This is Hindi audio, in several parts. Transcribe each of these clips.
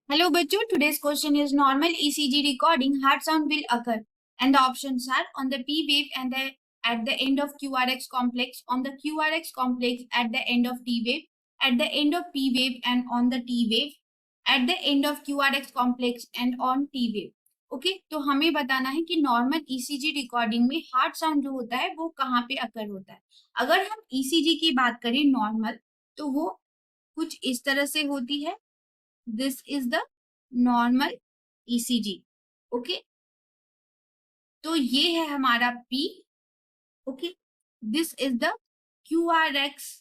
Hello, bachcho. Today's question is normal ECG recording heart sound will occur, and the options are on the P wave and at the end of QRX complex, on the QRX complex at the end of T wave, at the end of P wave and on the T wave, at the end of QRX complex and on T wave. Okay तो हमें बताना है कि नॉर्मल ईसीजी रिकॉर्डिंग में हार्ट साउंड जो होता है वो कहाँ पे अकर होता है। अगर हम ईसीजी की बात करें नॉर्मल, तो वो कुछ इस तरह से होती है। This is the normal ECG. Okay, तो ये है हमारा P। Okay, this is the QRX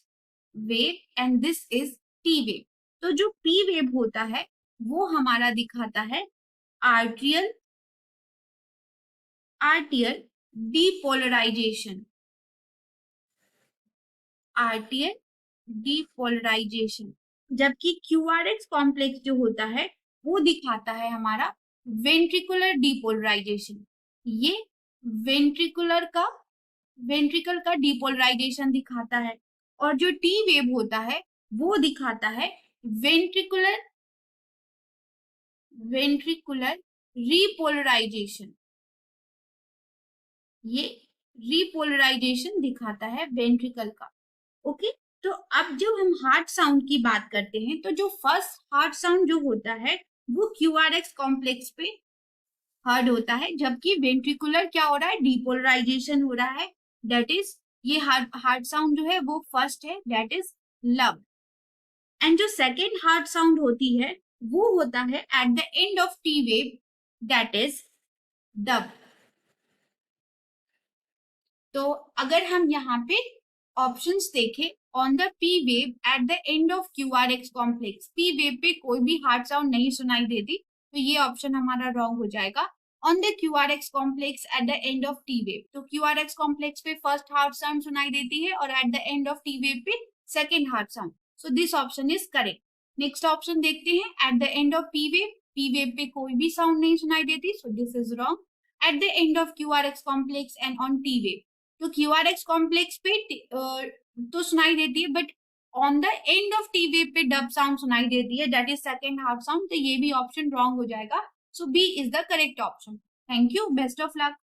wave and this is T wave. तो जो P वेव होता है वो हमारा दिखाता है आर्टियल डीपोलराइजेशन, आर्टियल डीपोलराइजेशन, जबकि QRX कॉम्प्लेक्स जो होता है वो दिखाता है हमारा वेंट्रिकुलर डीपोलराइजेशन। ये वेंट्रिकुलर का वेंट्रिकल का डीपोलराइजेशन दिखाता है, और जो T वेव होता है वो दिखाता है वेंट्रिकुलर वेंट्रिकुलर रीपोलराइजेशन। ये रीपोलराइजेशन दिखाता है वेंट्रिकल का। ओके, तो अब जब हम हार्ट साउंड की बात करते हैं तो जो फर्स्ट हार्ट साउंड जो होता है वो QRX कॉम्प्लेक्स पे हर्ड होता है, जबकि वेंट्रिकुलर क्या हो रहा है, डीपोलराइजेशन हो रहा है। दैट इज ये हार्ट साउंड जो है वो फर्स्ट है, दैट इज लव। एंड जो सेकेंड हार्ट साउंड होती है वो होता है eight the end of T wave, that is dub. तो अगर हम यहाँ पे ऑप्शंस देखें, on the P wave eight the end of QRX complex, P wave पे कोई भी हार्ट साउंड नहीं सुनाई देती, तो ये ऑप्शन हमारा रॉन्ग हो जाएगा। On the QRX complex at the end of T wave, तो QRX कॉम्प्लेक्स पे फर्स्ट हार्ट साउंड सुनाई देती है और at the end of T wave पे second heart sound. So this option is correct. Next option देखते हैं, at the end of P wave पे कोई भी साउंड नहीं सुनाई देती, so this is wrong. At the end of QRX complex and on T wave, तो QRX कॉम्प्लेक्स पे तो सुनाई देती है, but on the end of T wave पे डब साउंड सुनाई देती है, that is second heart sound. तो ये भी ऑप्शन रॉन्ग हो जाएगा। So B is the correct option. Thank you, best of luck.